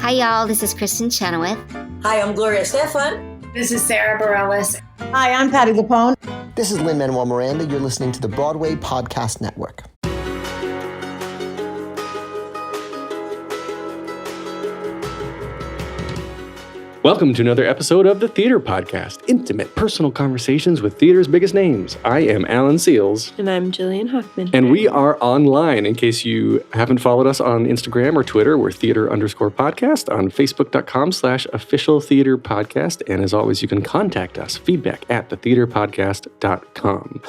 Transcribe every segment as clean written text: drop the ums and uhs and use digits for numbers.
Hi, y'all. This is Kristen Chenoweth. Hi, I'm Gloria Stefan. This is Sarah Bareilles. Hi, I'm Patty Lapone. This is Lin-Manuel Miranda. You're listening to the Broadway Podcast Network. Welcome to another episode of the Theater Podcast, intimate personal conversations with theater's biggest names. I am Alan Seals. And I'm Jillian Hoffman. And we are online. In case you haven't followed us on Instagram or Twitter, we're theater_podcast, on facebook.com/official theater podcast. And as always, you can contact us, feedback@thetheaterpodcast.com.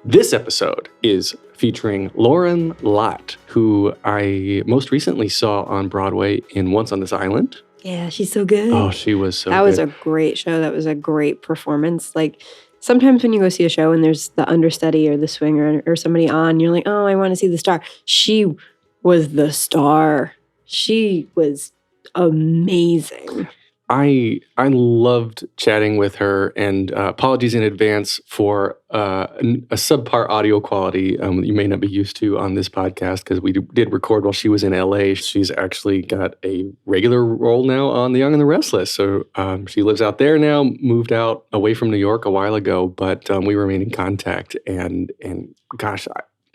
This episode is featuring Loren Lott, who I most recently saw on Broadway in Once on This Island. Yeah, she's so good. Oh, she was so good. That was a great show. That was a great performance. Like, sometimes when you go see a show and there's the understudy or the swinger or somebody on, you're like, oh, I want to see the star. She was the star. She was amazing. I loved chatting with her, and apologies in advance for a subpar audio quality you may not be used to on this podcast, because we did record while she was in LA. She's actually got a regular role now on The Young and the Restless. So she lives out there now, moved out away from New York a while ago, but we remain in contact. And gosh,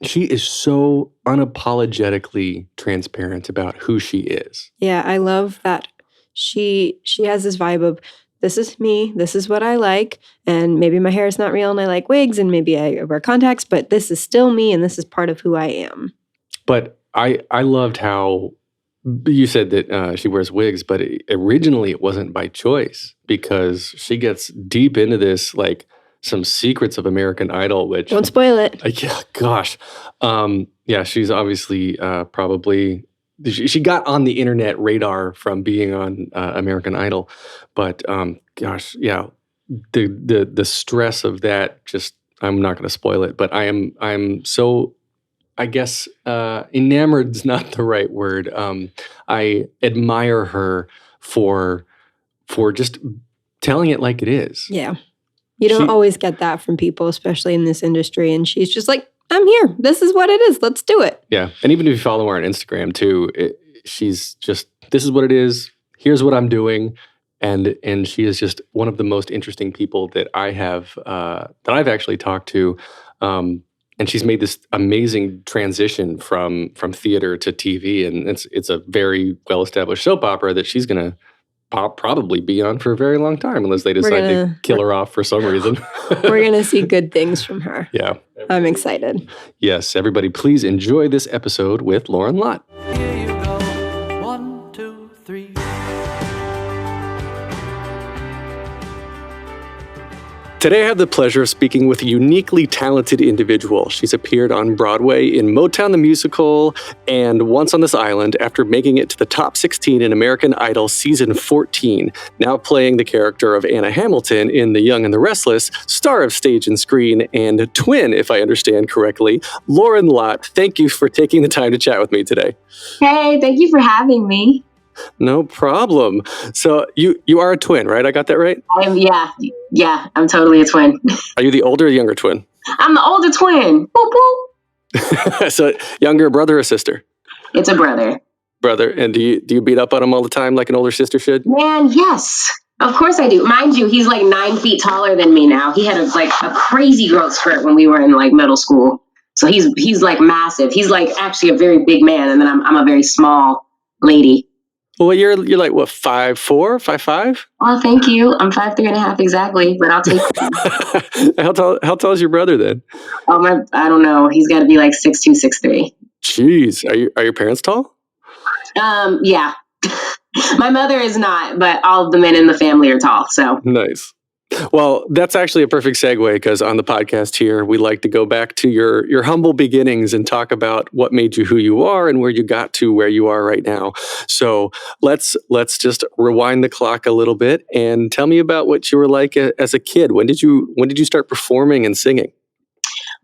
she is so unapologetically transparent about who she is. Yeah, I love that. She has this vibe of, this is me, this is what I like, and maybe my hair is not real and I like wigs and maybe I wear contacts, but this is still me and this is part of who I am. But I loved how you said that she wears wigs, but originally it wasn't by choice, because she gets deep into this, like some secrets of American Idol, which... Don't spoil it. Yeah, gosh. Yeah, she's obviously probably... She got on the internet radar from being on American Idol, but gosh, yeah, the stress of that, just, I'm not going to spoil it, but I'm so, I guess, enamored is not the right word. I admire her for just telling it like it is. Yeah, you don't always get that from people, especially in this industry, and she's just like, I'm here. This is what it is. Let's do it. Yeah. And even if you follow her on Instagram too, she's just, this is what it is. Here's what I'm doing. And she is just one of the most interesting people that I have, that I've actually talked to. And she's made this amazing transition from theater to TV. And it's a very well-established soap opera that she's going to probably be on for a very long time, unless they decide to kill her off for some reason. We're going to see good things from her. Yeah. I'm excited. Yes, everybody, please enjoy this episode with Loren Lott. Here you go. 1, 2, 3. Today I have the pleasure of speaking with a uniquely talented individual. She's appeared on Broadway in Motown the Musical and Once on This Island, after making it to the top 16 in American Idol season 14, now playing the character of Anna Hamilton in The Young and the Restless, star of stage and screen, and twin, if I understand correctly. Loren Lott, thank you for taking the time to chat with me today. Hey, thank you for having me. No problem. So you are a twin, right? I got that right? Yeah, I'm totally a twin. Are you the older or younger twin? I'm the older twin. Boop, boop. So younger brother or sister? It's a brother. Brother. And do you beat up on him all the time like an older sister should? Man, yes. Of course I do. Mind you, he's like 9 feet taller than me now. He had a crazy growth spurt when we were in like middle school. So he's like massive. He's like actually a very big man, and then I'm a very small lady. Well, you're like, what, 5'4", 5'5"? Well, thank you. I'm 5'3.5" exactly, but I'll take it. How tall is your brother then? Oh, I don't know. He's got to be like 6'2", 6'3". Jeez, are your parents tall? Yeah. My mother is not, but all of the men in the family are tall. So nice. Well, that's actually a perfect segue, because on the podcast here, we like to go back to your humble beginnings and talk about what made you who you are and where you got to where you are right now. So let's just rewind the clock a little bit and tell me about what you were like as a kid. When did you start performing and singing?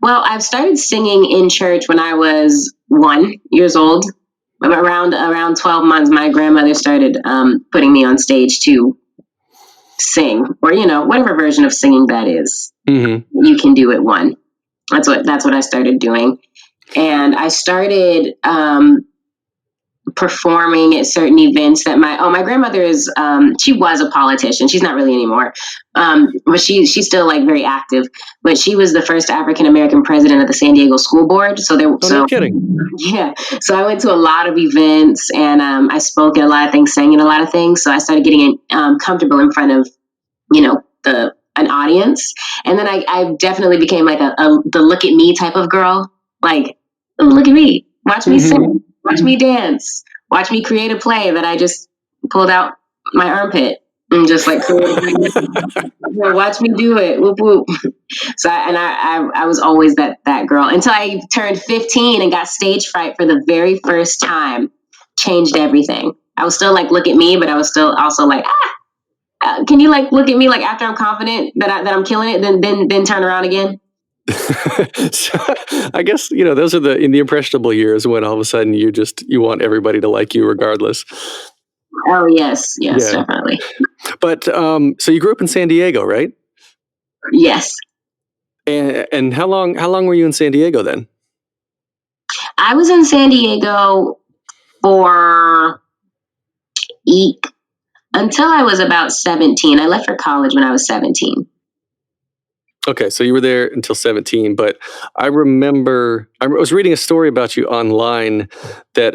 Well, I've started singing in church when I was 1 year old. Around 12 months, my grandmother started putting me on stage to sing, or whatever version of singing that is. Mm-hmm. You can do at 1. That's what I started doing, and I started performing at certain events that my grandmother is, she was a politician. She's not really anymore. But she's still like very active, but she was the first African-American president of the San Diego School Board. No kidding. Yeah. So I went to a lot of events and, I spoke at a lot of things, sang in a lot of things. So I started getting, comfortable in front of, an audience. And then I definitely became like the look at me type of girl. Like, oh, look at me, watch me sing. Watch me dance. Watch me create a play that I just pulled out my armpit and just like watch me do it. Whoop whoop. So I was always that girl until I turned 15 and got stage fright for the very first time. Changed everything. I was still like, look at me, but I was still also like, can you like look at me like after I'm confident that I'm killing it, then turn around again. So, I guess, those are in the impressionable years when all of a sudden you want everybody to like you regardless. Oh, yes, yeah. Definitely. But, so you grew up in San Diego, right? Yes. And how long were you in San Diego then? I was in San Diego for until I was about 17. I left for college when I was 17. Okay, so you were there until 17, but I remember I was reading a story about you online that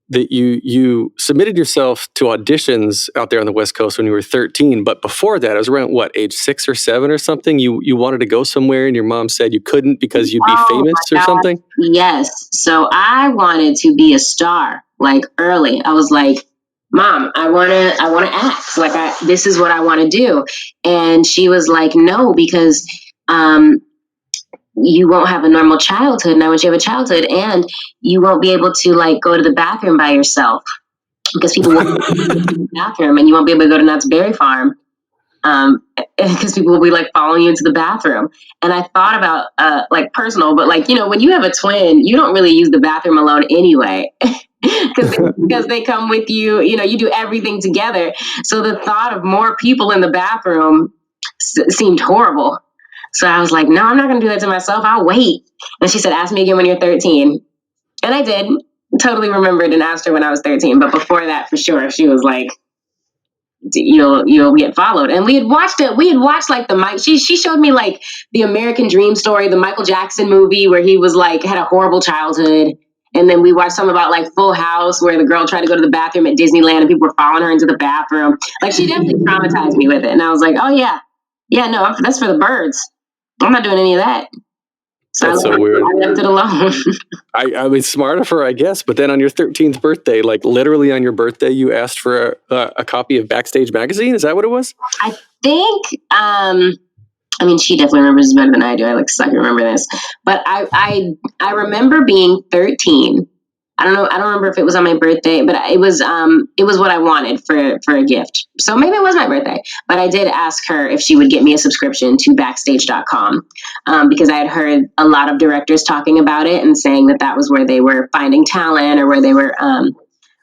that you submitted yourself to auditions out there on the West Coast when you were 13, but before that, it was around age 6 or 7 or something. You wanted to go somewhere, and your mom said you couldn't because you'd be famous or something. Yes, so I wanted to be a star like early. I was like, Mom, I want to act. Like this is what I want to do. And she was like, no, because you won't have a normal childhood. And I want you to have a childhood, and you won't be able to like go to the bathroom by yourself because people won't go to the bathroom, and you won't be able to go to Knott's Berry Farm because people will be like following you into the bathroom. And I thought about like personal, but like, when you have a twin, you don't really use the bathroom alone anyway. Because they come with you, you do everything together. So the thought of more people in the bathroom seemed horrible. So I was like, no, I'm not going to do that to myself. I'll wait. And she said, ask me again when you're 13. And I did. Totally remembered and asked her when I was 13. But before that, for sure, she was like, you'll get followed. And we had watched it. We had watched like she showed me like the American Dream story, the Michael Jackson movie where he was like, had a horrible childhood. And then we watched something about like Full House where the girl tried to go to the bathroom at Disneyland and people were following her into the bathroom. Like she definitely traumatized me with it. And I was like, oh yeah, no, that's for the birds. I'm not doing any of that. That's so weird. I left it alone. I mean, smart of her, I guess. But then on your 13th birthday, like literally on your birthday, you asked for a copy of Backstage magazine. Is that what it was? I think, I mean, she definitely remembers better than I do. I like suck remember this, but I remember being 13. I don't remember if it was on my birthday, but it was what I wanted for a gift. So maybe it was my birthday, but I did ask her if she would get me a subscription to Backstage.com because I had heard a lot of directors talking about it and saying that was where they were finding talent or where they were,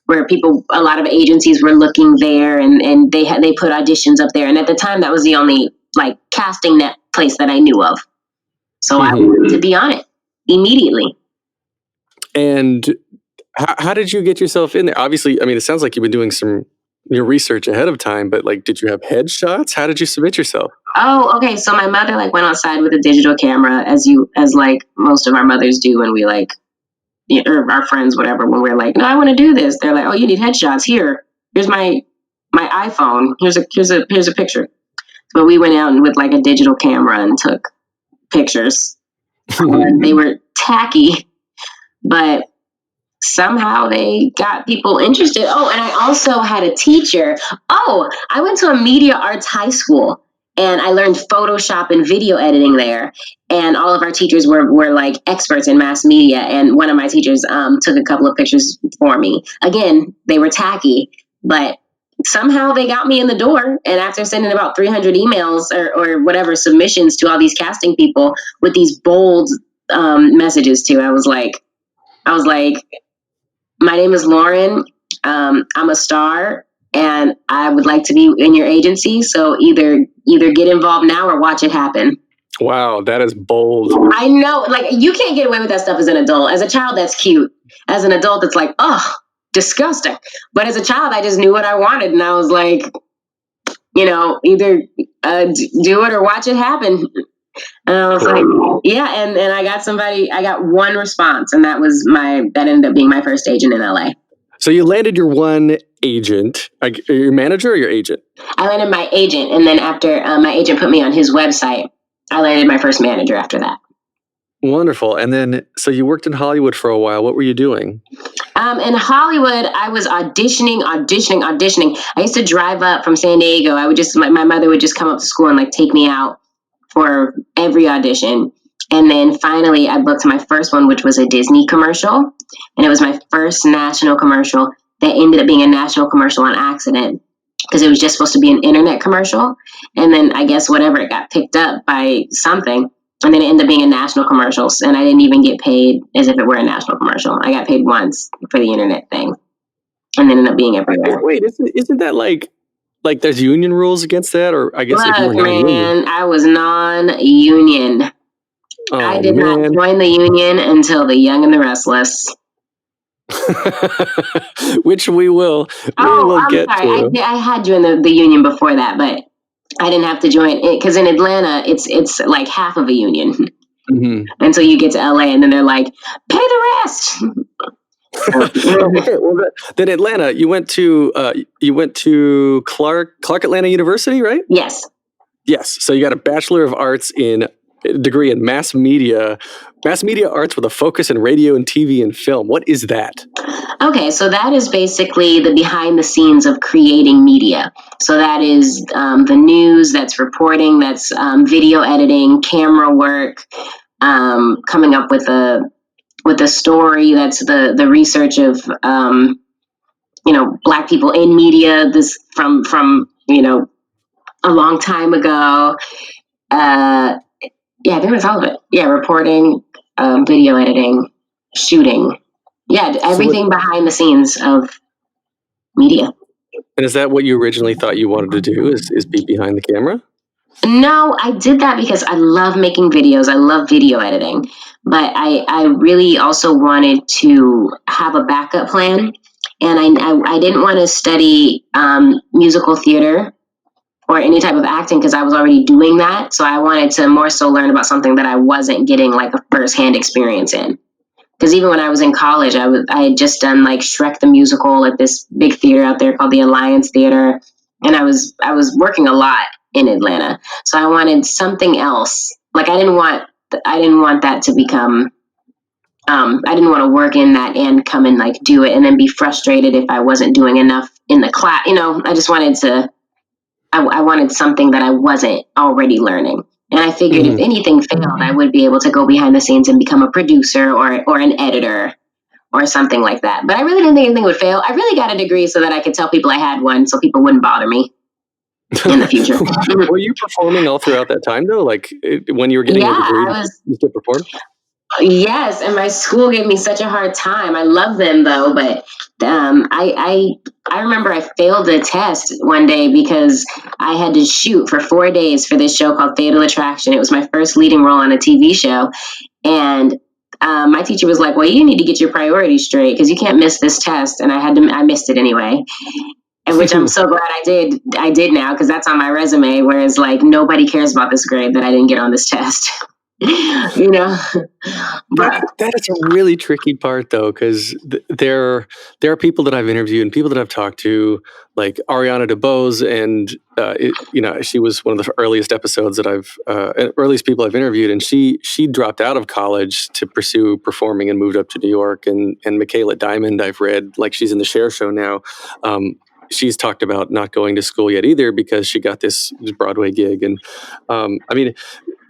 where a lot of agencies were looking there and they put auditions up there. And at the time that was the only like casting net place that I knew of. So I wanted to be on it immediately. And how did you get yourself in there? Obviously, I mean, it sounds like you've been doing your research ahead of time, but like, did you have headshots? How did you submit yourself? Oh, okay. So my mother like went outside with a digital camera as like most of our mothers do when we like, or our friends, whatever, when we're like, no, I want to do this. They're like, oh, you need headshots. Here's my iPhone. Here's a picture. So we went out with like a digital camera and took pictures. They were tacky, but somehow they got people interested. Oh, and I also had a teacher. Oh, I went to a media arts high school and I learned Photoshop and video editing there. And all of our teachers were like experts in mass media. And one of my teachers took a couple of pictures for me. Again, they were tacky, but somehow they got me in the door. And after sending about 300 emails or whatever submissions to all these casting people with these bold messages too, I was like, my name is Loren. I'm a star and I would like to be in your agency. So either get involved now or watch it happen. Wow, that is bold. I know, like you can't get away with that stuff as an adult. As a child, that's cute. As an adult, it's like, oh, disgusting. But as a child, I just knew what I wanted. And I was like, either do it or watch it happen. And I was like, yeah. And I got one response, and that ended up being my first agent in LA. So you landed your one agent, your manager or your agent? I landed my agent. And then after my agent put me on his website, I landed my first manager after that. Wonderful. And then, so you worked in Hollywood for a while. What were you doing? In Hollywood, I was auditioning. I used to drive up from San Diego. My mother would just come up to school and like take me out for every audition. And then finally I booked my first one, which was a Disney commercial. And it was my first national commercial that ended up being a national commercial on accident because it was just supposed to be an internet commercial. And then I guess whatever, it got picked up by something. And then it ended up being a national commercial. And I didn't even get paid as if it were a national commercial. I got paid once for the internet thing. And then ended up being everywhere. Wait, isn't that like there's union rules against that? Or I guess if you were non-union. I was non-union. Oh, I did not join the union until The Young and the Restless. Which we will get to. I had joined the union before that, but I didn't have to join it because in Atlanta, it's like half of a union. Mm-hmm. Until you get to LA, and then they're like, pay the rest. Okay, well, then Atlanta, you went to Clark Atlanta University, right? Yes. So you got a Bachelor of Arts degree in mass media arts with a focus in radio and TV and film. What is that? Okay, so that is basically the behind the scenes of creating media. So that is the news, that's reporting, that's video editing, camera work, coming up with a story. That's the research of Black people in media. This from a long time ago. Yeah, I think that's all of it. Yeah, reporting, video editing, shooting. Yeah, everything behind the scenes of media. And is that what you originally thought you wanted to do, is be behind the camera? No, I did that because I love making videos. I love video editing. But I really also wanted to have a backup plan. And I didn't want to study musical theater or any type of acting because I was already doing that. So I wanted to more so learn about something that I wasn't getting like a firsthand experience in. Because even when I was in college, I had just done like Shrek the Musical at this big theater out there called the Alliance Theater. And I was working a lot in Atlanta. So I wanted something else. Like I didn't want that to become, I didn't want to work in that and come and like do it and then be frustrated if I wasn't doing enough in the class. I just wanted to, I wanted something that I wasn't already learning. And I figured if anything failed, I would be able to go behind the scenes and become a producer or an editor or something like that. But I really didn't think anything would fail. I really got a degree so that I could tell people I had one so people wouldn't bother me in the future. Were you performing all throughout that time though? Like when you were getting a degree, you still performed? Yes, and my school gave me such a hard time. I love them though, but I remember I failed a test one day because I had to shoot for 4 days for this show called Fatal Attraction. It was my first leading role on a TV show, and my teacher was like, "Well, you need to get your priorities straight because you can't miss this test." And I missed it anyway. And which I'm so glad I did. I did now because that's on my resume. Whereas like nobody cares about this grade that I didn't get on this test. But that is a really tricky part though, because there are people that I've interviewed and people that I've talked to, like Ariana DeBose, and she was one of the earliest episodes that earliest people I've interviewed, and she dropped out of college to pursue performing and moved up to New York. And Michaela Diamond, I've read, like she's in the Cher show now. She's talked about not going to school yet either because she got this Broadway gig. And I mean,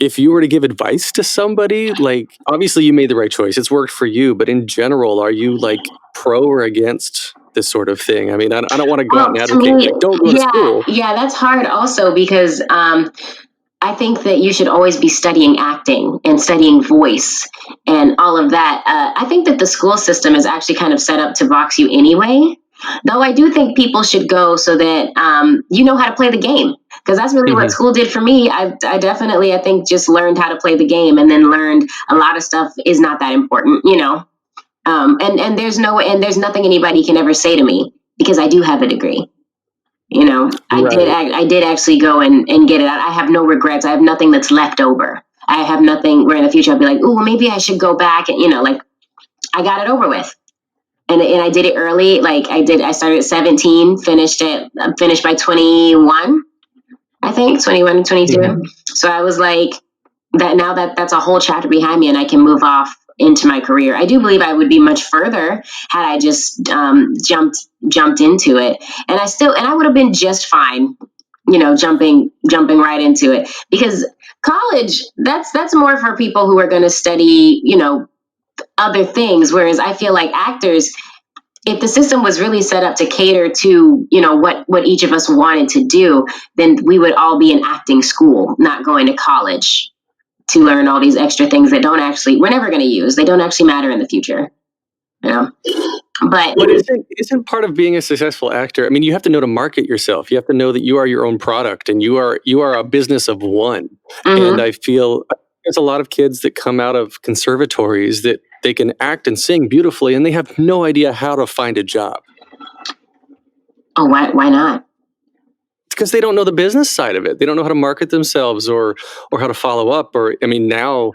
if you were to give advice to somebody, like obviously you made the right choice. It's worked for you, but in general, are you like pro or against this sort of thing? I mean, I don't want to go out and advocate, like, don't go to school. Yeah, that's hard also because I think that you should always be studying acting and studying voice and all of that. I think that the school system is actually kind of set up to box you anyway. Though I do think people should go so that you know how to play the game. Because that's really what school did for me. I definitely, I think, just learned how to play the game and then learned a lot of stuff is not that important, And there's nothing anybody can ever say to me because I do have a degree. You know, I did actually go and get it out. I have no regrets. I have nothing that's left over. I have nothing where in the future I'll be like, oh, maybe I should go back and, like, I got it over with. And I did it early. Like I started at 17, finished by 21, I think 21 and 22. Mm-hmm. So I was like that's a whole chapter behind me and I can move off into my career. I do believe I would be much further had I just jumped into it. And I would have been just fine, jumping right into it, because college, that's more for people who are going to study, other things. Whereas I feel like actors, if the system was really set up to cater to, what each of us wanted to do, then we would all be in acting school, not going to college to learn all these extra things that we're never going to use. They don't actually matter in the future, But isn't part of being a successful actor? I mean, you have to know to market yourself. You have to know that you are your own product and you are a business of one. Mm-hmm. And I feel there's a lot of kids that come out of conservatories that they can act and sing beautifully and they have no idea how to find a job. Oh, why not? Because they don't know the business side of it. They don't know how to market themselves or how to follow up. Or, I mean, now,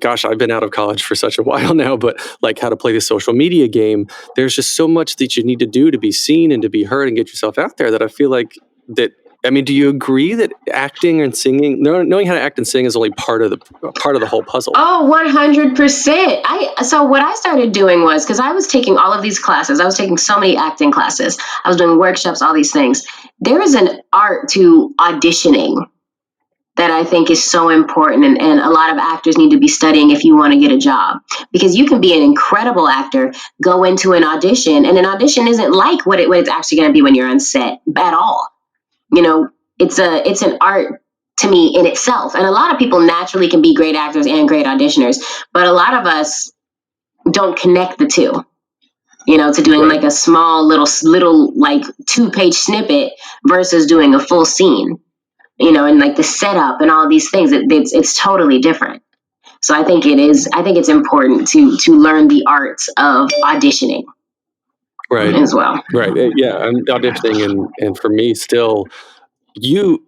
gosh, I've been out of college for such a while now, but like how to play the social media game, there's just so much that you need to do to be seen and to be heard and get yourself out there that I feel like that. I mean, do you agree that acting and singing, knowing how to act and sing is only part of the whole puzzle? Oh, 100%. So what I started doing was, because I was taking all of these classes, I was taking so many acting classes, I was doing workshops, all these things. There is an art to auditioning that I think is so important, and a lot of actors need to be studying if you want to get a job, because you can be an incredible actor, go into an audition, and an audition isn't like what it's actually going to be when you're on set at all. It's an art to me in itself. And a lot of people naturally can be great actors and great auditioners, but a lot of us don't connect the two, to doing like a small little like 2-page snippet versus doing a full scene, and like the setup and all these things. It's totally different. So I think it's important to learn the arts of auditioning. Right. As well. Right. Yeah. I'm auditioning. And for me still,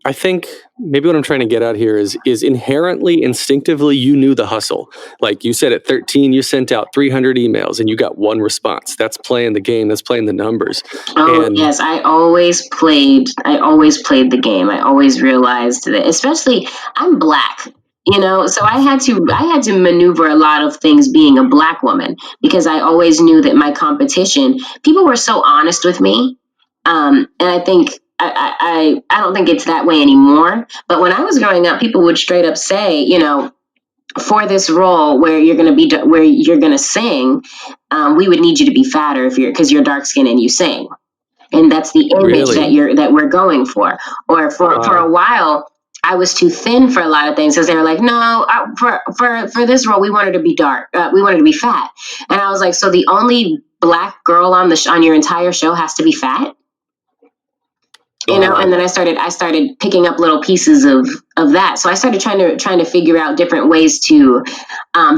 I think maybe what I'm trying to get at here is inherently, instinctively, you knew the hustle. Like you said, at 13, you sent out 300 emails and you got one response. That's playing the game. That's playing the numbers. Oh, yes. I always played the game. I always realized that, especially I'm Black. So I had to maneuver a lot of things being a Black woman, because I always knew that my competition, people were so honest with me. And I think I don't think it's that way anymore. But when I was growing up, people would straight up say, for this role where you're going to sing, we would need you to be fatter because you're dark skinned and you sing. And that's the image that we're going for. Or for a while, I was too thin for a lot of things, because they were like, no, for this role, we wanted to be dark. We wanted to be fat. And I was like, so the only Black girl on your entire show has to be fat? And then I started picking up little pieces of that. So I started trying to figure out different ways to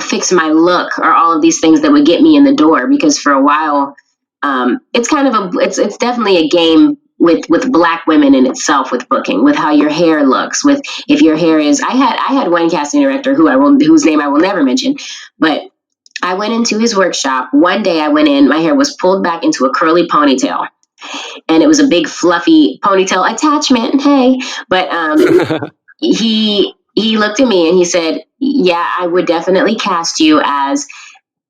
fix my look, or all of these things that would get me in the door. Because for a while, it's it's definitely a game with Black women in itself, with booking, with how your hair looks, with if your hair is. I had one casting director whose name I will never mention, but I went into his workshop one day. I went in, my hair was pulled back into a curly ponytail. And it was a big fluffy ponytail attachment. Hey, but he looked at me and he said, yeah, I would definitely cast you as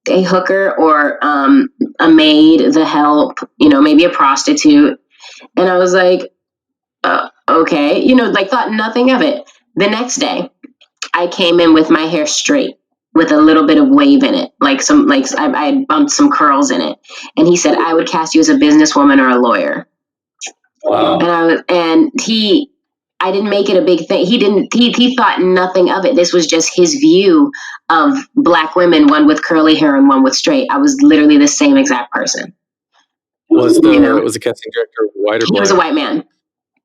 a hooker or a maid, the help, maybe a prostitute. And I was like, okay, thought nothing of it. The next day I came in with my hair straight, with a little bit of wave in it, I had bumped some curls in it. And he said, I would cast you as a businesswoman or a lawyer. Wow. And I didn't make it a big thing. He thought nothing of it. This was just his view of Black women, one with curly hair and one with straight. I was literally the same exact person. Was the casting director white or black? He was a white man.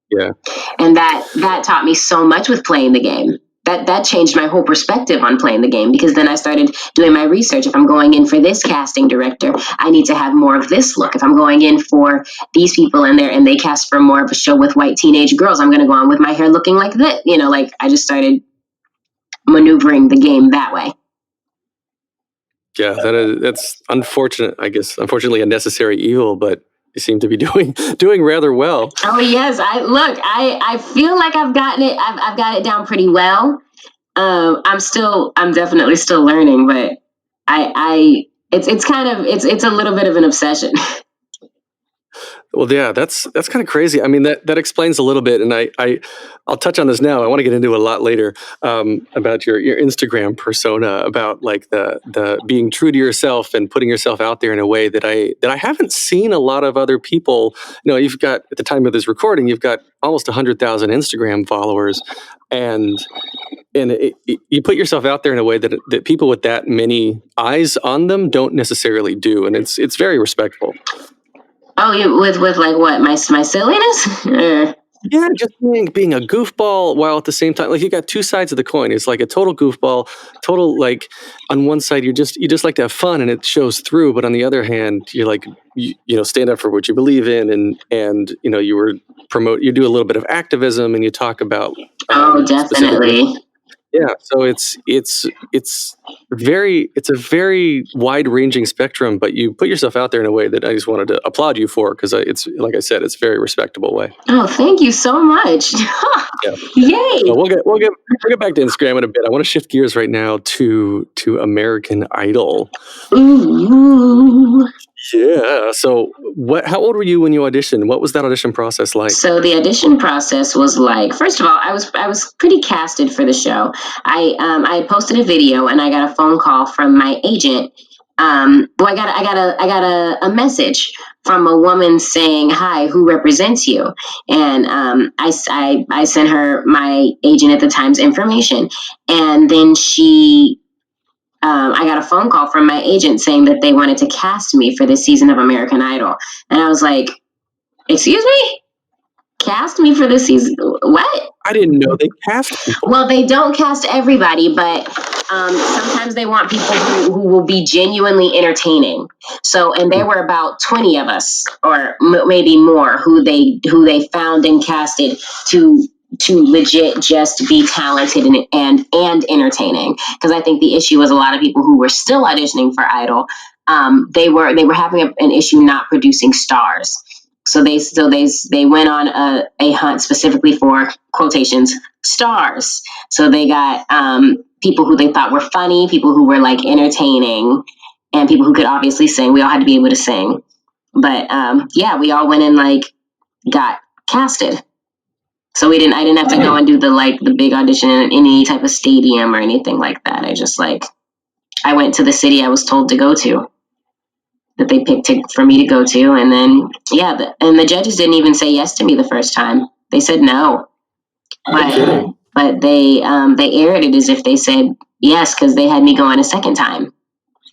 Yeah. And that taught me so much with playing the game. that changed my whole perspective on playing the game, because then I started doing my research. If I'm going in for this casting director, I need to have more of this look. If I'm going in for these people in there and they cast for more of a show with white teenage girls, I'm going to go on with my hair looking like this. Like I just started maneuvering the game that way. Yeah, that's unfortunate. I guess unfortunately a necessary evil, but you seem to be doing rather well. Oh yes, I feel like I've gotten it. I've got it down pretty well. I'm definitely still learning, but it's a little bit of an obsession. Well, yeah, that's kind of crazy. I mean, that explains a little bit, and I'll touch on this now. I want to get into it a lot later about your Instagram persona, about like the being true to yourself and putting yourself out there in a way that I haven't seen a lot of other people. You've got, at the time of this recording, you've got almost 100,000 Instagram followers, and you put yourself out there in a way that people with that many eyes on them don't necessarily do, and it's very respectful. Oh, with like what, my silliness? Yeah, just being a goofball while at the same time, like you got two sides of the coin. It's like a total goofball, total like on one side you just like to have fun and it shows through, but on the other hand you're like you stand up for what you believe in, and you do a little bit of activism and you talk about definitely. Yeah, so it's a very wide ranging spectrum, but you put yourself out there in a way that I just wanted to applaud you for, because it's, like I said, it's a very respectable way. Oh, thank you so much. Yeah. Yay! So we'll get back to Instagram in a bit. I want to shift gears right now to American Idol. Ooh. Yeah. So how old were you when you auditioned? What was that audition process like? So the audition process was like, first of all, I was pretty casted for the show. I posted a video and I got a phone call from my agent. I got a message from a woman saying, "Hi, who represents you?" And I sent her my agent at the time's information, and then I got a phone call from my agent saying that they wanted to cast me for this season of American Idol. And I was like, excuse me? Cast me for this season? What? I didn't know they cast people. Well, they don't cast everybody, but sometimes they want people who will be genuinely entertaining. So, and there were about 20 of us, or maybe more, who they found and casted to legit just be talented and entertaining. Because I think the issue was a lot of people who were still auditioning for Idol, they were having an issue not producing stars. So they went on a hunt specifically for, quotations, stars. So they got people who they thought were funny, people who were like entertaining, and people who could obviously sing. We all had to be able to sing. But we all went and like got casted. So I didn't have to go and do the big audition in any type of stadium or anything like that. I went to the city I was told to go to, that they picked for me to go to. And then, and the judges didn't even say yes to me the first time. They said no. But they aired it as if they said yes, because they had me go in a second time.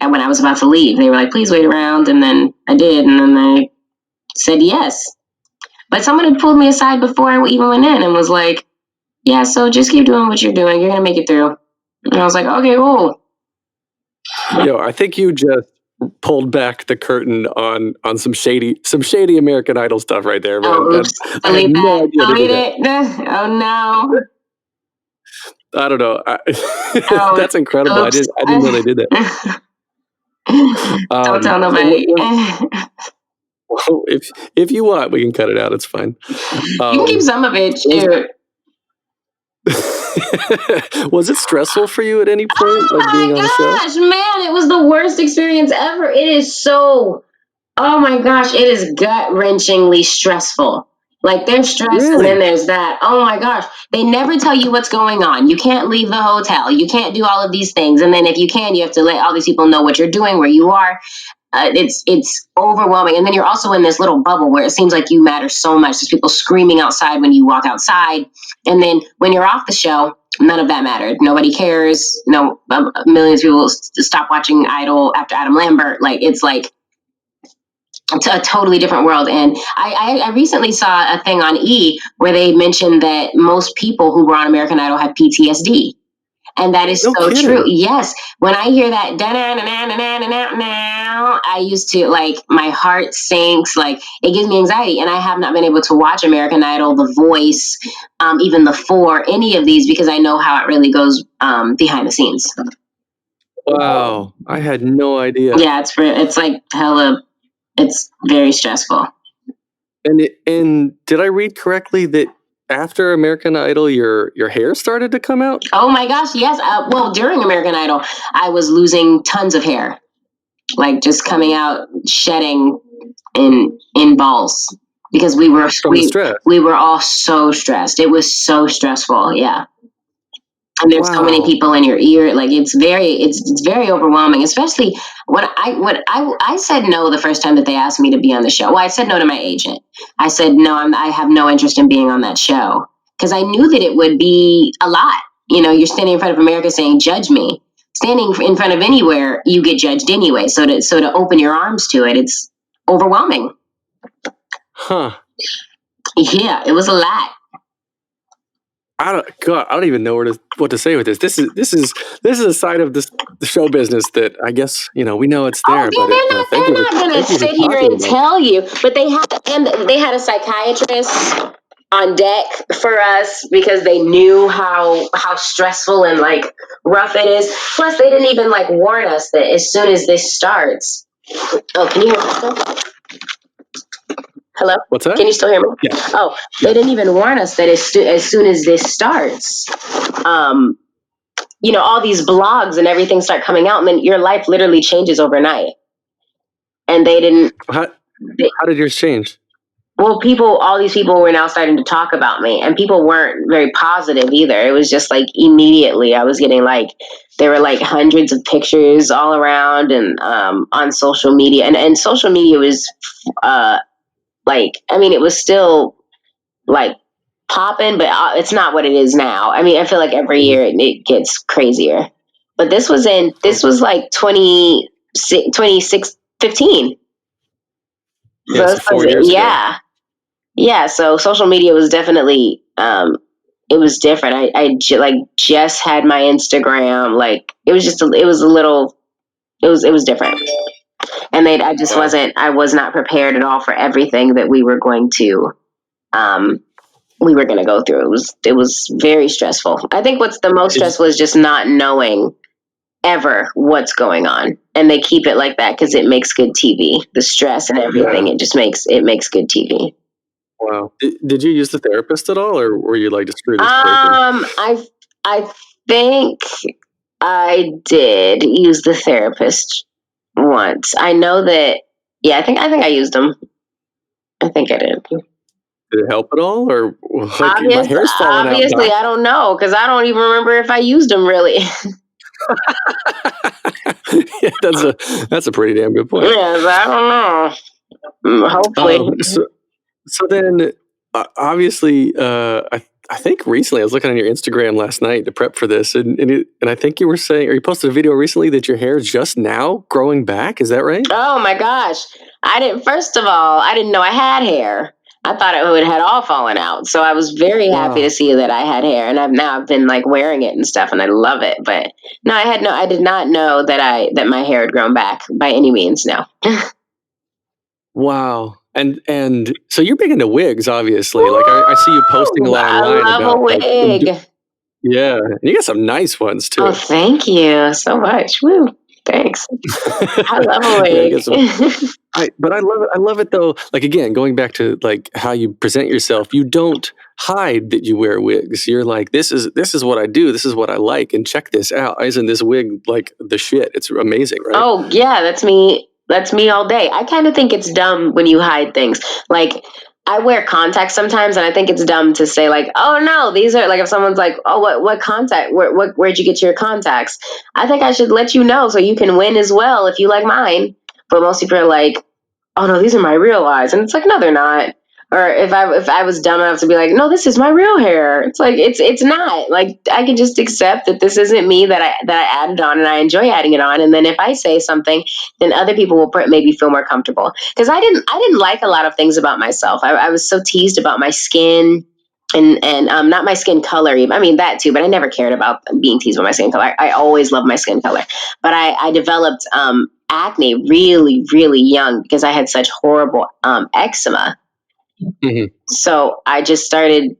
And when I was about to leave, they were like, please wait around. And then I did. And then they said yes. But someone had pulled me aside before I even went in and was like, yeah, so just keep doing what you're doing. You're going to make it through. And I was like, okay, cool. I think you just pulled back the curtain on some shady American Idol stuff right there, man. Oh, oops. Delete it. Oh, no. I don't know. That's incredible. Oops. I didn't know they did that. Don't tell nobody. Well, if you want, we can cut it out. It's fine. You can keep some of it. Shoot. Was it stressful for you at any point? Oh my gosh, man, it was the worst experience ever. It is so, oh my gosh, it is gut-wrenchingly stressful. Like, there's stress, really? And then there's that. Oh my gosh. They never tell you what's going on. You can't leave the hotel. You can't do all of these things. And then if you can, you have to let all these people know what you're doing, where you are. It's overwhelming. And then you're also in this little bubble where it seems like you matter so much. There's people screaming outside when you walk outside. And then when you're off the show, none of that mattered. Nobody cares. No, millions of people stop watching Idol after Adam Lambert. It's a totally different world. And I recently saw a thing on E! Where they mentioned that most people who were on American Idol had PTSD And that is No so kidding. true. Yes. When I hear that, I used to, like, my heart sinks. Like, it gives me anxiety. And I have not been able to watch American Idol, The Voice, even The Four, any of these, because I know how it really goes behind the scenes. Wow. I had no idea. Yeah, it's like hella, it's very stressful. And did I read correctly that after American Idol, your hair started to come out? Oh my gosh, yes. Well, during American Idol, I was losing tons of hair, like just coming out, shedding in balls, because we were From the stress. we were all so stressed. It was so stressful. Yeah. And there's so many people in your ear. Like, it's very overwhelming, especially when I said no the first time that they asked me to be on the show. Well, I said no to my agent. I said, no, I have no interest in being on that show, because I knew that it would be a lot. You know, you're standing in front of America saying, judge me. Standing in front of anywhere, you get judged anyway. So to open your arms to it, it's overwhelming. Huh. Yeah, it was a lot. I don't even know what to say with this. This is a side of the show business that I guess, we know it's there. They're not going to sit here and tell you. But they had a psychiatrist on deck for us, because they knew how stressful and like rough it is. Plus, they didn't even like warn us that as soon as this starts. Oh, can you hear me still? Hello? What's that? Can you still hear me? Yeah. Oh, they didn't even warn us that as soon as this starts, all these blogs and everything start coming out, and then your life literally changes overnight. And they didn't. How did yours change? Well, all these people were now starting to talk about me, and people weren't very positive either. It was just like immediately I was getting there were like hundreds of pictures all around, and on social media, and social media was it was still like popping, but it's not what it is now. I mean, I feel like every year it gets crazier, but this was like 2015. Yeah, so 4 years ago. Yeah. So social media was definitely, it was different. I just had my Instagram. Like, it was different. And I was not prepared at all for everything that we were going to go through. It was very stressful. I think what's the most stressful is just not knowing ever what's going on, and they keep it like that because it makes good TV. The stress and everything, it makes good TV. Wow. Did you use the therapist at all, or were you like just screw this person? I think I did use the therapist once. I know that. Yeah, I think I used them. I think I did. Did it help at all, or my hair's falling out? Obviously, I don't know, because I don't even remember if I used them really. Yeah, that's a pretty damn good point. Yes, I don't know. Hopefully. So then, obviously, I think recently I was looking on your Instagram last night to prep for this, and I think you were saying, or you posted a video recently that your hair is just now growing back. Is that right? Oh my gosh! First of all, I didn't know I had hair. I thought it had all fallen out. So I was very happy to see that I had hair, and I've been like wearing it and stuff, and I love it. But no, I did not know that my hair had grown back by any means. No. Wow. And so you're big into wigs, obviously. Like I see you posting a lot online about a wig. Yeah, and you got some nice ones too. Oh, thank you so much. Woo. Thanks. I love a wig. But I love it. I love it though. Like, again, going back to like how you present yourself, you don't hide that you wear wigs. You're like, this is what I do. This is what I like, and check this out. Isn't this wig like the shit? It's amazing, right? Oh yeah, that's me. That's me all day. I kind of think it's dumb when you hide things. Like, I wear contacts sometimes, and I think it's dumb to say like, oh no, these are like, if someone's like, oh, what contact, where'd you get your contacts? I think I should let you know so you can win as well if you like mine. But most people are like, oh no, these are my real eyes. And it's like, no, they're not. Or if I was dumb enough to be like, no, this is my real hair. It's like, it's not. Like, I can just accept that this isn't me, that I added on, and I enjoy adding it on. And then if I say something, then other people will maybe feel more comfortable. Because I didn't like a lot of things about myself. I was so teased about my skin. and not my skin color even. I mean that too, but I never cared about being teased with my skin color. I always loved my skin color, but I developed acne really, really young because I had such horrible eczema. Mhm. So I just started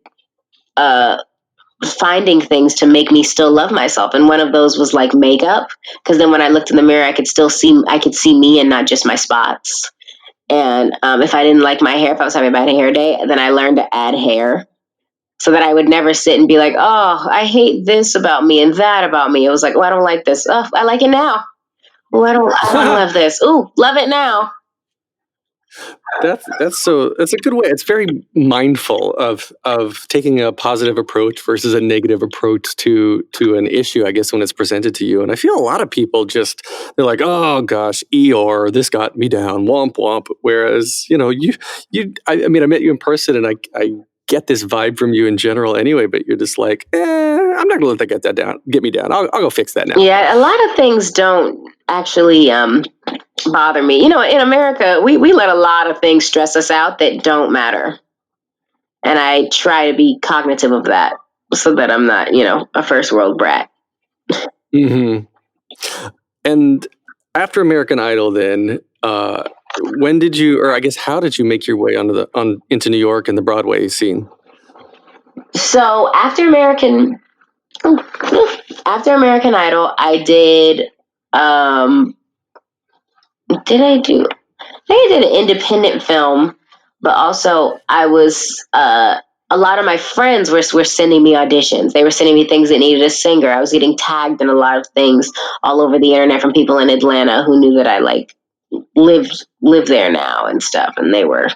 finding things to make me still love myself, and one of those was like makeup, because then when I looked in the mirror, I could see me and not just my spots. And if I didn't like my hair, if I was having a bad hair day, then I learned to add hair so that I would never sit and be like, oh, I hate this about me and that about me. It was like, oh, I don't like this. Oh, I like it now. Oh, I don't love this. Ooh, love it now. That's a good way. It's very mindful of taking a positive approach versus a negative approach to an issue, I guess, when it's presented to you. And I feel a lot of people they're like, oh gosh, Eeyore, this got me down, womp womp. Whereas, I mean, I met you in person and I get this vibe from you in general anyway, but you're just like, I'm not gonna let that get me down. I'll go fix that now. Yeah, a lot of things don't actually bother me. In America, we let a lot of things stress us out that don't matter. And I try to be cognitive of that so that I'm not, a first world brat. Mm-hmm. And after American Idol, then, when did you, or I guess, how did you make your way into New York and the Broadway scene? So after American Idol, I did. I think I did an independent film, but also I was. A lot of my friends were sending me auditions. They were sending me things that needed a singer. I was getting tagged in a lot of things all over the internet from people in Atlanta who knew that I live there now and stuff, and they would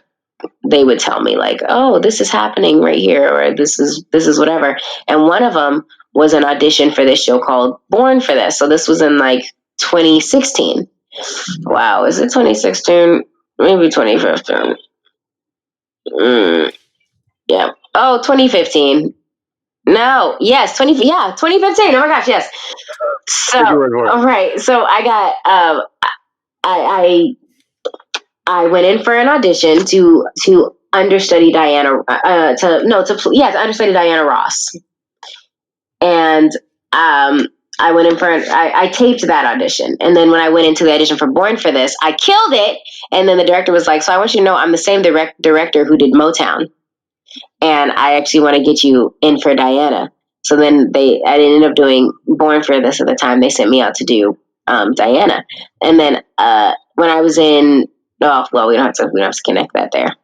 tell me like, oh, this is happening right here, or this is whatever. And one of them was an audition for this show called Born for This. So this was in like 2016. Wow, is it 2016? Maybe 2015. Yeah. Oh, 2015. No, yes, 2015. Oh my gosh, yes. So, all right. So I got, I went in for an audition to understudy Diana, to understudy Diana Ross. And I went in for I taped that audition. And then when I went into the audition for Born for This, I killed it. And then the director was like, so I want you to know I'm the same director who did Motown. And I actually want to get you in for Diana. So then I ended up doing Born for This at the time. They sent me out to do Diana. And then when I was in, we don't have to connect that there.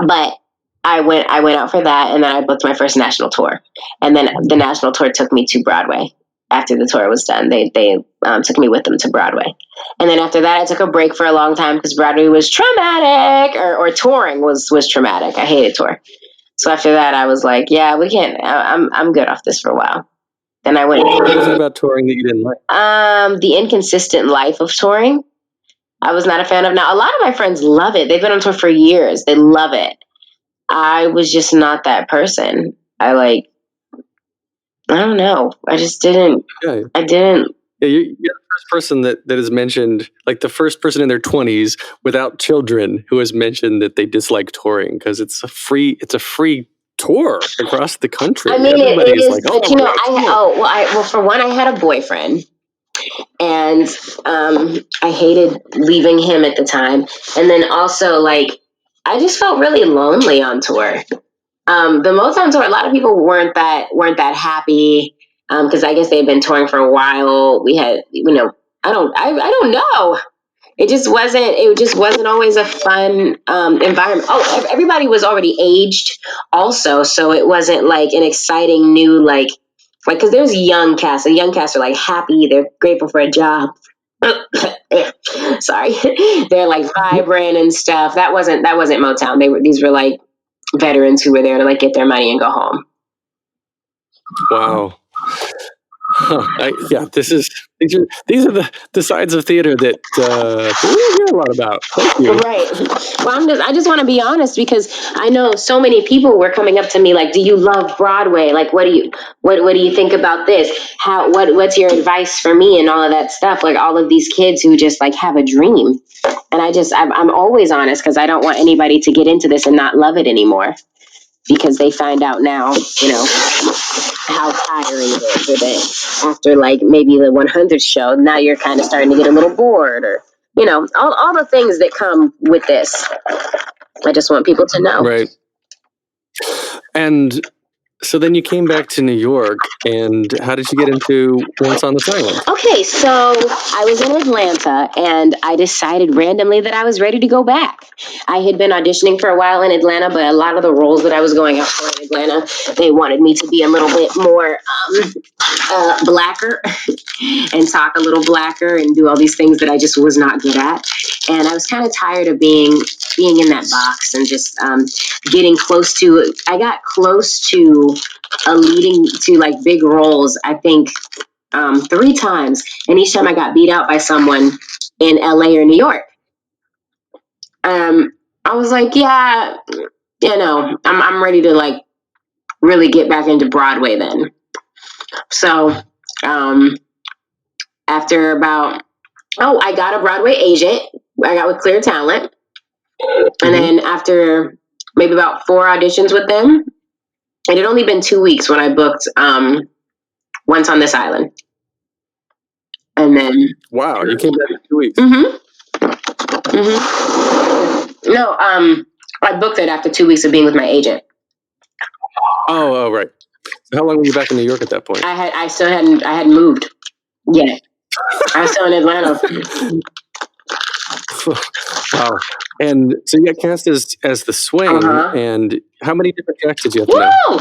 But I went out for that, and then I booked my first national tour. And then the national tour took me to Broadway. After the tour was done, they took me with them to Broadway. And then after that, I took a break for a long time because Broadway was traumatic, or touring was traumatic. I hated tour. So after that, I was like, yeah, we can't. I'm good off this for a while. Then I went. What was it about touring that you didn't like? The inconsistent life of touring. I was not a fan of. Now, a lot of my friends love it. They've been on tour for years. They love it. I was just not that person. I don't know. I just didn't. Yeah. I didn't. Yeah, you're the first person that has mentioned, like the first person in their 20s without children who has mentioned that they dislike touring, because it's a free tour across the country. I mean, it is like, oh, for one, I had a boyfriend, and I hated leaving him at the time, and then also I just felt really lonely on tour. The Motown tour, a lot of people weren't that happy. Because I guess they've been touring for a while. We had, I don't know. It just wasn't always a fun environment. Oh, everybody was already aged also. So it wasn't like an exciting new, because there's a young cast are like happy. They're grateful for a job. Sorry. They're like vibrant and stuff. That wasn't Motown. These were like veterans who were there to like get their money and go home. Wow. These are the sides of theater that we hear a lot about. Thank you. Right. Well, I just want to be honest, because I know so many people were coming up to me like, "Do you love Broadway? Like, what do you think about this? What's your advice for me?" and all of that stuff. Like all of these kids who just like have a dream, and I'm always honest because I don't want anybody to get into this and not love it anymore. because they find out now, how tiring it is. Or that after like maybe the 100th show, now you're kind of starting to get a little bored, or all the things that come with this. I just want people to know. Right. And so then you came back to New York, and how did you get into Once on This Island? Okay, so I was in Atlanta, and I decided randomly that I was ready to go back. I had been auditioning for a while in Atlanta, but a lot of the roles that I was going out for in Atlanta, they wanted me to be a little bit more blacker and talk a little blacker and do all these things that I just was not good at. And I was kind of tired of being in that box and just getting close to. I got close to leading to like big roles, I think 3 times, and each time I got beat out by someone in LA or New York. I was like, yeah, I'm ready to like really get back into Broadway then. So after about I got a Broadway agent. I got with Clear Talent, and then after maybe about 4 auditions with them, it had only been 2 weeks when I booked Once on This Island. And then Wow, you came back in 2 weeks. No, I booked it after 2 weeks of being with my agent. Oh, right. So how long were you back in New York at that point? I hadn't moved yet. I was still in Atlanta. Wow. And so you got cast as the Swing, and how many different tracks did you have to know?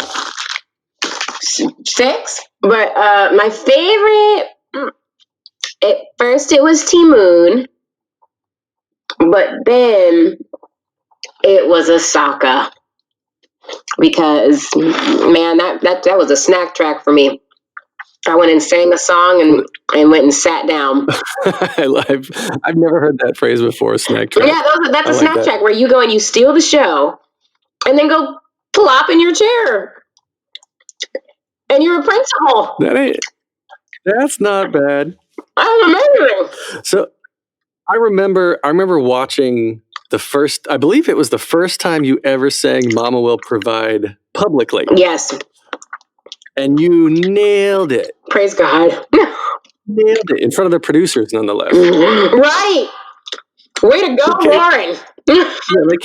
6. But my favorite, at first it was T-Moon, but then it was Asaka. Because, man, that was a snack track for me. I went and sang a song and went and sat down. I've never heard that phrase before, a snack track. Yeah, that's a snack track where you go and you steal the show and then go plop in your chair. And you're a principal. That's not bad. I'm amazing. So I remember watching I believe it was the first time you ever sang Mama Will Provide publicly. Yes. And you nailed it. Praise God. Nailed it in front of the producers, nonetheless. Right. Way to go, Loren. Yeah, they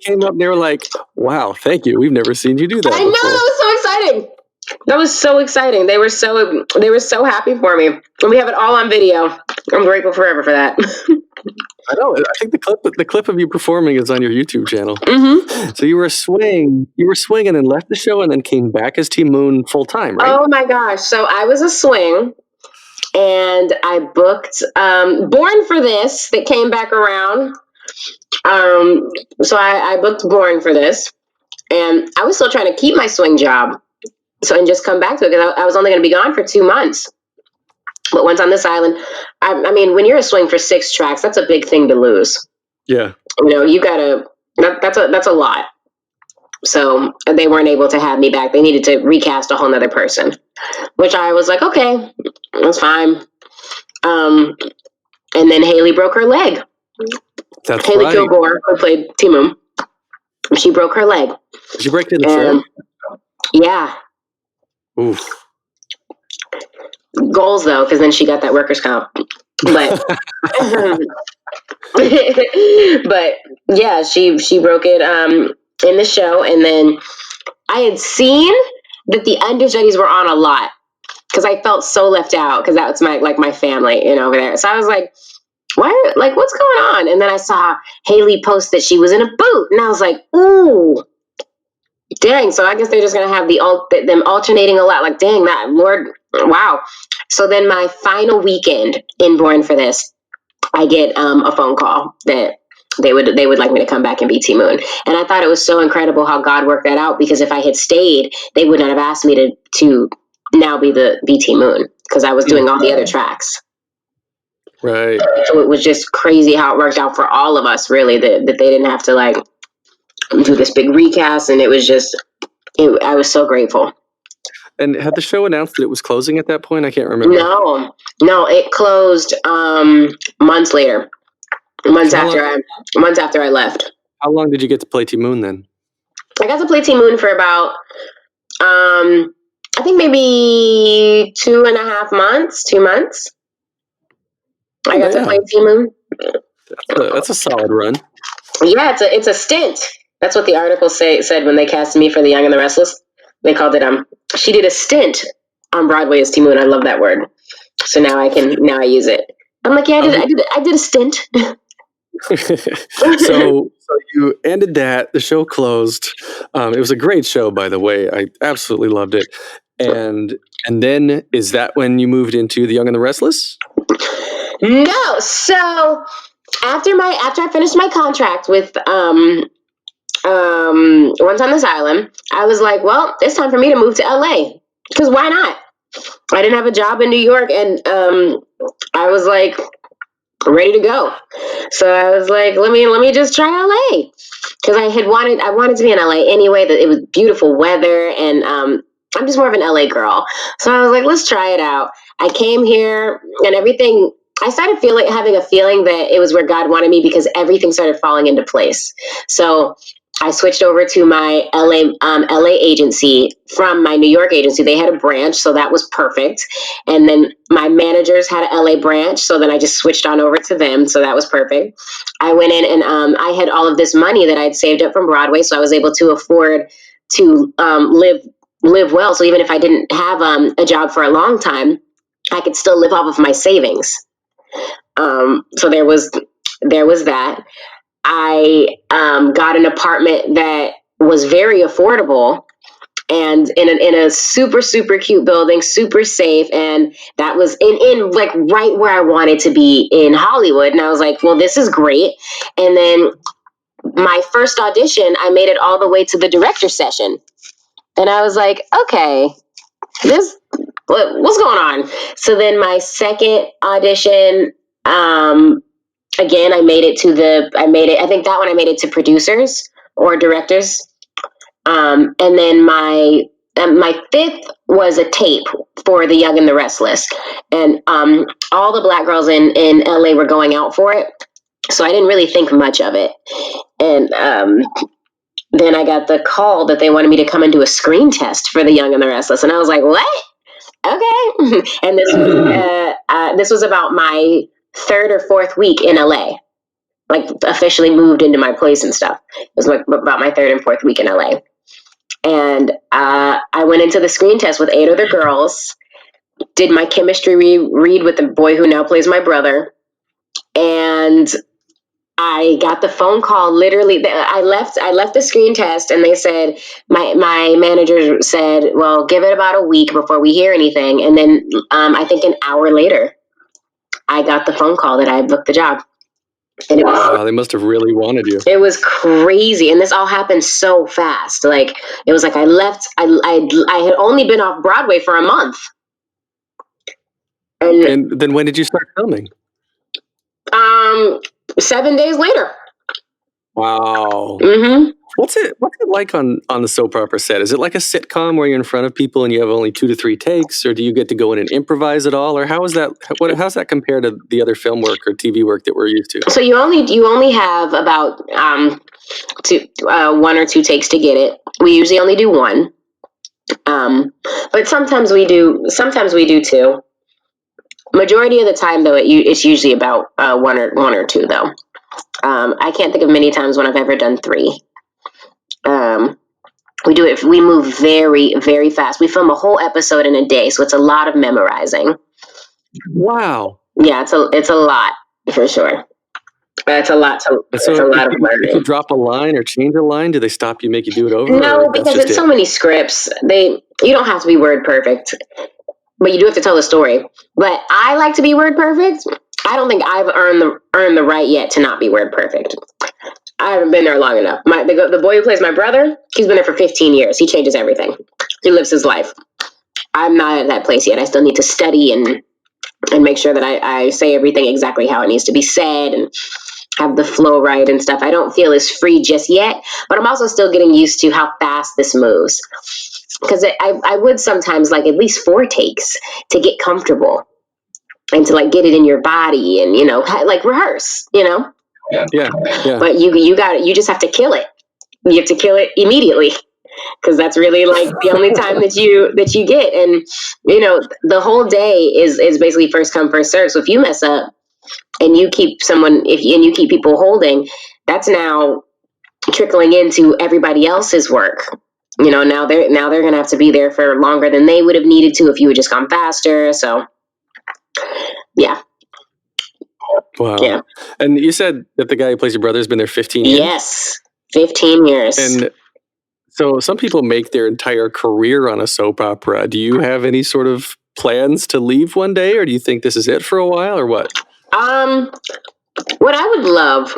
came up and they were like, wow, thank you. We've never seen you do that I know, before. that was so exciting. That was so exciting. They were so happy for me. And we have it all on video. I'm grateful forever for that. I know. I think the clip of you performing is on your YouTube channel. So you were swinging and left the show and then came back as T-Moon full time, right? Oh my gosh. So I was a swing and I booked Born for This that came back around. So I booked Born for This, and I was still trying to keep my swing job. And just come back to it because I was only going to be gone for 2 months. But Once on This Island, I mean, when you're a swing for 6 tracks, that's a big thing to lose. Yeah. You gotta, that's a lot. So they weren't able to have me back. They needed to recast a whole nother person, which I was like, okay, that's fine. And then Haley broke her leg. That's Haley right. Kilgore, who played T-Moon, she broke her leg. Did she break it in the show? Yeah. Oof. Goals though, because then she got that workers' comp. But but yeah, she broke it in the show, and then I had seen that the understudies were on a lot because I felt so left out because that was my family, over there. So I was like, why? Like, what's going on? And then I saw Haley post that she was in a boot, and I was like, ooh. Dang, so I guess they're just going to have them alternating a lot. Like, dang, that, Lord, wow. So then my final weekend in Born for This, I get a phone call that they would like me to come back and be T-Moon. And I thought it was so incredible how God worked that out, because if I had stayed, they would not have asked me to now be T-Moon, because I was doing all the other tracks. Right. So it was just crazy how it worked out for all of us, really, that they didn't have to, do this big recast, and it was just, I was so grateful. And had the show announced that it was closing at that point? I can't remember. No, it closed months later. Months after I left. How long did you get to play T-Moon then? I got to play T Moon for about, I think maybe 2.5 months, 2 months. I got to play T Moon. That's a solid run. Yeah, it's a stint. That's what the article said when they casted me for The Young and the Restless. They called it she did a stint on Broadway as T Moon. I love that word. So now I use it. I'm like, yeah, I did a stint. So you ended that. The show closed. It was a great show, by the way. I absolutely loved it. And then is that when you moved into The Young and the Restless? No. So after I finished my contract with Once on This Island, I was like, well, it's time for me to move to LA. Because why not? I didn't have a job in New York, and I was like ready to go. So I was like, let me just try LA. Because I wanted to be in LA anyway. That it was beautiful weather, and I'm just more of an LA girl. So I was like, let's try it out. I came here, and everything. I started having a feeling that it was where God wanted me, because everything started falling into place. So I switched over to my LA agency from my New York agency. They had a branch, so that was perfect. And then my managers had an LA branch, so then I just switched on over to them, so that was perfect. I went in and I had all of this money that I'd saved up from Broadway, so I was able to afford to live well. So even if I didn't have a job for a long time, I could still live off of my savings. So there was that. I got an apartment that was very affordable and in a super, super cute building, super safe. And that was in like right where I wanted to be in Hollywood. And I was like, well, this is great. And then my first audition, I made it all the way to the director's session. And I was like, okay, what's going on? So then my second audition, again, I made it to producers or directors. And then my fifth was a tape for The Young and the Restless. And all the black girls in LA were going out for it. So I didn't really think much of it. And then I got the call that they wanted me to come and do a screen test for The Young and the Restless. And I was like, what? Okay. And this was about my third or fourth week in LA, like officially moved into my place and stuff. It was like about my third and fourth week in LA. And I went into the screen test with 8 other girls, did my chemistry read with the boy who now plays my brother. And I got the phone call literally. I left the screen test and they said, my manager said, well, give it about a week before we hear anything. And then I think an hour later, I got the phone call that I had booked the job. And it was, they must have really wanted you. It was crazy. And this all happened so fast. Like, it was like I left, I had only been off Broadway for a month. And then when did you start filming? 7 days later. Wow. Mm-hmm. What's it like on the soap opera set? Is it like a sitcom where you're in front of people and you have only 2 to 3 takes, or do you get to go in and improvise at all? Or how's that compare to the other film work or TV work that we're used to? So you only have about 1 or 2 takes to get it. We usually only do 1. But sometimes we do 2. Majority of the time, though, it's usually about 1 or 2, though. I can't think of many times when I've ever done 3. We move very, very fast. We film a whole episode in a day, so it's a lot of memorizing. Wow. Yeah, it's a lot for sure. It's a lot of learning. If you drop a line or change a line, do they stop you, make you do it over? No, because it's so many scripts. You don't have to be word perfect, but you do have to tell the story. But I like to be word perfect. I don't think I've earned the right yet to not be word perfect. I haven't been there long enough. The boy who plays my brother, he's been there for 15 years. He changes everything. He lives his life. I'm not at that place yet. I still need to study and make sure that I say everything exactly how it needs to be said and have the flow right and stuff. I don't feel as free just yet, but I'm also still getting used to how fast this moves. Because I would sometimes like at least 4 takes to get comfortable and to like get it in your body and, like rehearse, Yeah. But you just have to kill it. you have to kill it immediately, because that's really like the only time that you get. And the whole day is basically first come first serve. So if you mess up and you keep and you keep people holding, that's now trickling into everybody else's work. Now they're gonna have to be there for longer than they would have needed to if you had just gone faster. So yeah. Wow. Yeah. And you said that the guy who plays your brother has been there 15 years? Yes. 15 years. And so some people make their entire career on a soap opera. Do you have any sort of plans to leave one day, or do you think this is it for a while, or what? What I would love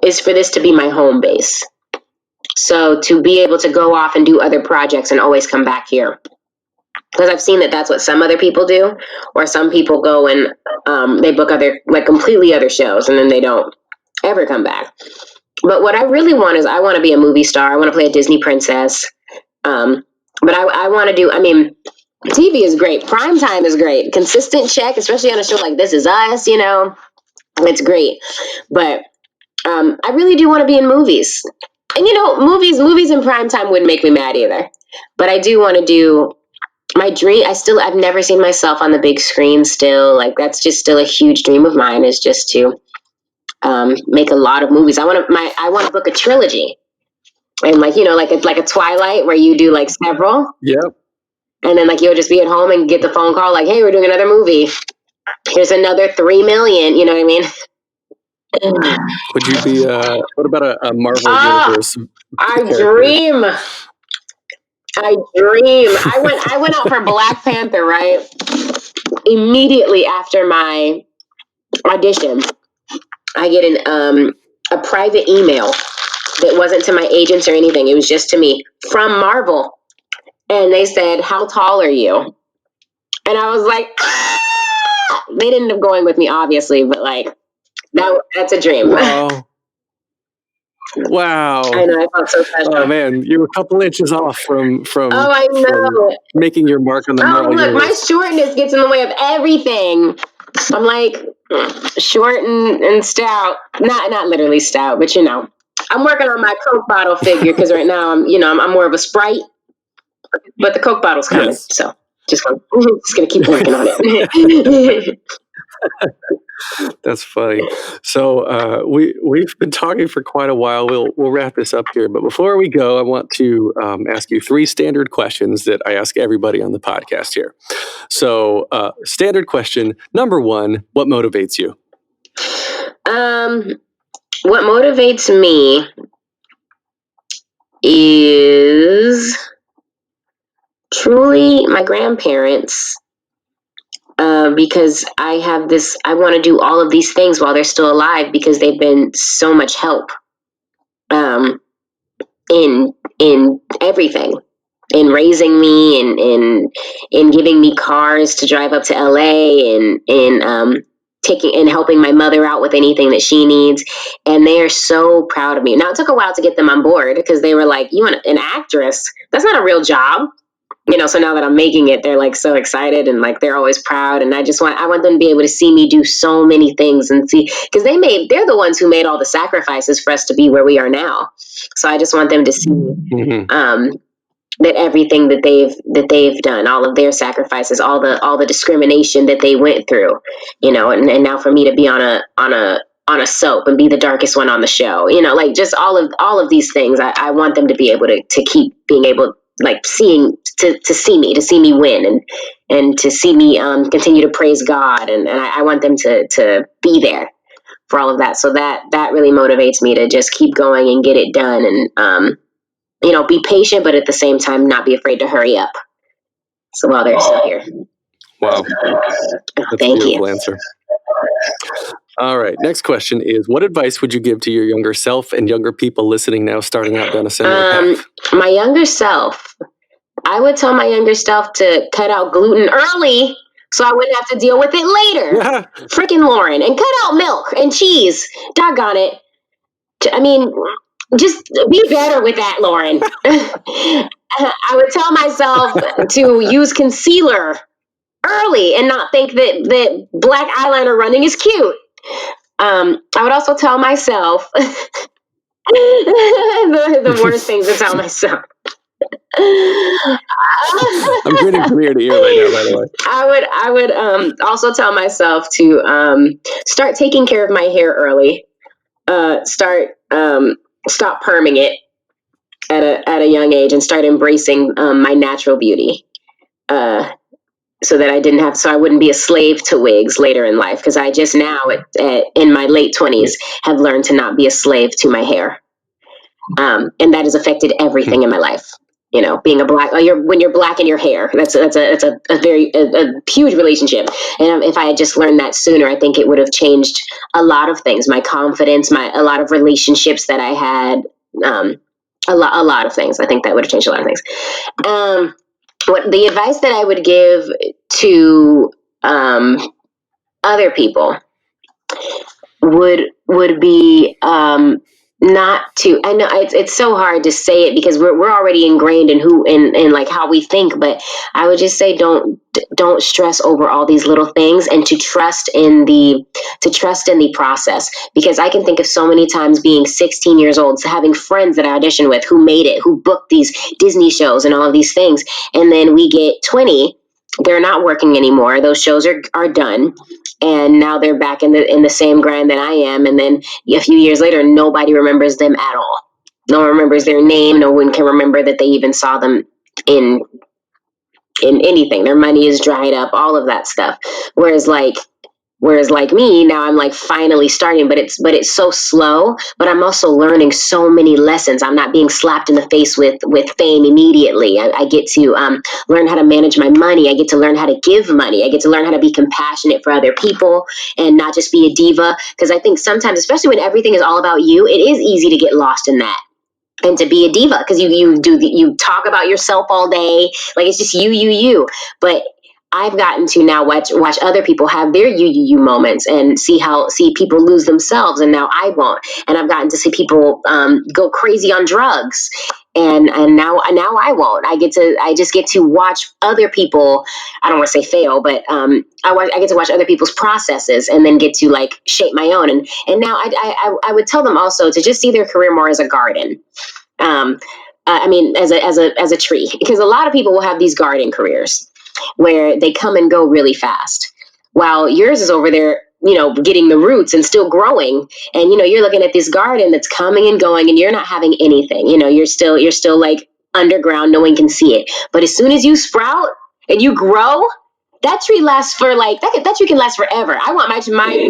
is for this to be my home base. So to be able to go off and do other projects and always come back here. Because I've seen that that's what some other people do, or some people go and they book other, like completely other shows, and then they don't ever come back. But what I really want is I want to be a movie star. I want to play a Disney princess. But I want to do, TV is great. Primetime is great. Consistent check, especially on a show like This Is Us, it's great. But I really do want to be in movies. And, movies in primetime wouldn't make me mad either. But I do want to do my dream. I've never seen myself on the big screen still. Like, that's just still a huge dream of mine, is just to make a lot of movies. I want to book a trilogy. And like a Twilight where you do like several. Yep. And then like you'll just be at home and get the phone call like, hey, we're doing another movie. Here's another 3 million. You know what I mean? Would you be, what about a Marvel Universe? I dream. I went out for Black Panther, right? Immediately after my audition, I get a private email that wasn't to my agents or anything. It was just to me from Marvel. And they said, how tall are you? And I was like, ah! They didn't end up going with me, obviously, but like, that's a dream. Wow. I know, I felt so special. Oh man, you were a couple inches off from I know. from making your mark on the Marvel look, Universe. My shortness gets in the way of everything. I'm like short and stout. Not literally stout, but I'm working on my Coke bottle figure because right now I'm more of a Sprite, but the Coke bottle's coming. Yes. So just gonna keep working on it. That's funny. So we've been talking for quite a while. We'll wrap this up here, but before we go, I want to ask you 3 standard questions that I ask everybody on the podcast here. So standard question number 1: what motivates you? What motivates me is truly my grandparents. Because I want to do all of these things while they're still alive, because they've been so much help in everything, in raising me, and in giving me cars to drive up to LA, and taking and helping my mother out with anything that she needs. And they are so proud of me. Now, it took a while to get them on board, because they were like, you want an actress? That's not a real job. So now that I'm making it, they're like so excited, and like they're always proud. And I want them to be able to see me do so many things, and see, because they're the ones who made all the sacrifices for us to be where we are now. So I just want them to see that everything that they've done, all of their sacrifices, all the discrimination that they went through, and now for me to be on a soap and be the darkest one on the show, like just all of these things. I want them to be able to keep being able, like, to see me win, and to see me continue to praise God, and I want them to be there for all of that. So that really motivates me to just keep going and get it done, and be patient, but at the same time not be afraid to hurry up. So while they're still here. Wow, that's Thank a beautiful you. answer. All right, next question is: what advice would you give to your younger self and younger people listening now, starting out down a similar path? My younger self, I would tell my younger self to cut out gluten early, so I wouldn't have to deal with it later. Freaking Loren. And cut out milk and cheese. Doggone it. Just be better with that, Loren. I would tell myself to use concealer early and not think that black eyeliner running is cute. I would also tell myself the worst things to tell myself. I'm grinning from ear to ear right now, by the way. I would also tell myself to start taking care of my hair early. Stop perming it at a young age and start embracing my natural beauty. So that I wouldn't be a slave to wigs later in life. Because I just now, in my late 20s, have learned to not be a slave to my hair. And that has affected everything in my life. You know, being a black, when you're black in your hair, that's a very huge relationship. And if I had just learned that sooner, I think it would have changed a lot of things. My confidence, a lot of relationships that I had, a lot of things. I think that would have changed a lot of things. What the advice that I would give to other people would be not to. I know it's so hard to say it because we're already ingrained in like how we think. But I would just say don't stress over all these little things and to trust in the process. Because I can think of so many times being 16 years old, having friends that I auditioned with who made it, who booked these Disney shows and all of these things, and then we get 20. They're not working anymore. Those shows are done. And now they're back in the same grind that I am. And then a few years later, nobody remembers them at all. No one remembers their name. No one can remember that they even saw them in anything. Their money is dried up, all of that stuff. Whereas like me, now I'm like finally starting, but it's so slow, but I'm also learning so many lessons. I'm not being slapped in the face with fame immediately. I get to learn how to manage my money. I get to learn how to give money. I get to learn how to be compassionate for other people and not just be a diva. Because I think sometimes, especially when everything is all about you, it is easy to get lost in that. And to be a diva, because you talk about yourself all day, like it's just you. But I've gotten to now watch other people have their you moments and see people lose themselves, and now I won't. And I've gotten to see people go crazy on drugs, and now I won't. I just get to watch other people. I don't want to say fail, but I get to watch other people's processes and then get to like shape my own. And now I would tell them also to just see their career more as a garden. I mean, as a tree, because a lot of people will have these garden careers where they come and go really fast, while yours is over there, getting the roots and still growing. And, you're looking at this garden that's coming and going and you're not having anything, you're still like underground. No one can see it. But as soon as you sprout and you grow, that tree lasts for like, that tree can last forever. I want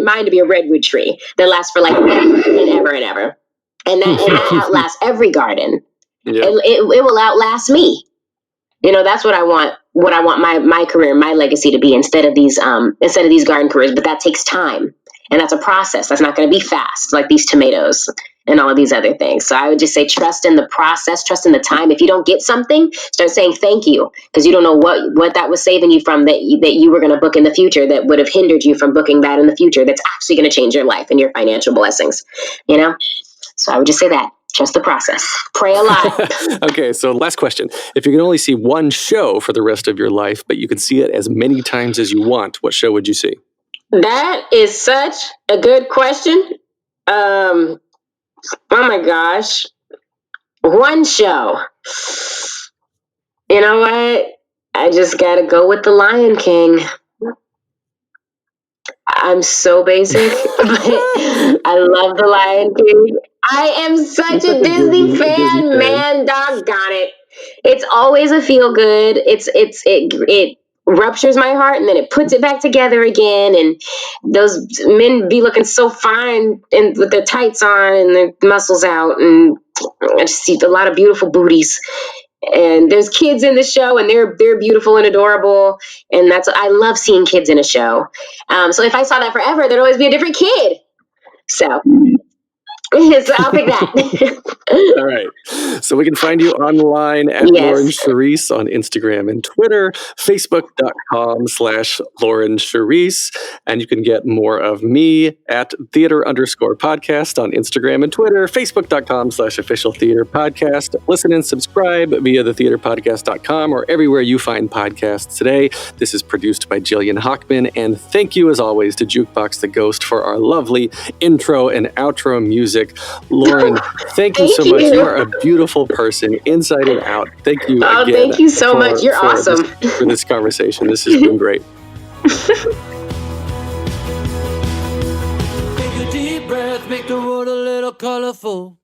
mine to be a redwood tree that lasts for like ever and ever. And that outlasts every garden. Yeah. It will outlast me. That's what I want. What I want my career, my legacy to be, instead of these garden careers. But that takes time, and that's a process. That's not going to be fast, like these tomatoes and all of these other things. So I would just say trust in the process, trust in the time. If you don't get something, start saying thank you, because you don't know what that was saving you from that you were going to book in the future that would have hindered you from booking that in the future. That's actually going to change your life and your financial blessings. So I would just say that. Trust the process. Pray a lot. Okay, so last question. If you can only see one show for the rest of your life, but you can see it as many times as you want, what show would you see? That is such a good question. Oh my gosh. One show. You know what? I just got to go with The Lion King. I'm so basic, but I love The Lion King. I am such a Disney fan, man. Doggone it! It's always a feel good. It ruptures my heart and then it puts it back together again. And those men be looking so fine and with their tights on and their muscles out, and I just see a lot of beautiful booties. And there's kids in the show, and they're beautiful and adorable, and I love seeing kids in a show. So if I saw that forever, there'd always be a different kid. So I'll pick that. All right. So we can find you online at Loren Sharice on Instagram and Twitter, facebook.com/Loren Sharice. And you can get more of me at theater_podcast on Instagram and Twitter, facebook.com/official theater podcast. Listen and subscribe via thetheaterpodcast.com or everywhere you find podcasts today. This is produced by Jillian Hockman. And thank you, as always, to Jukebox the Ghost for our lovely intro and outro music. music. Loren, thank you so much. You are a beautiful person, inside and out. Thank you again. Thank you so much. You're awesome. For this conversation. This has been great. Take a deep breath, make the world a little colorful.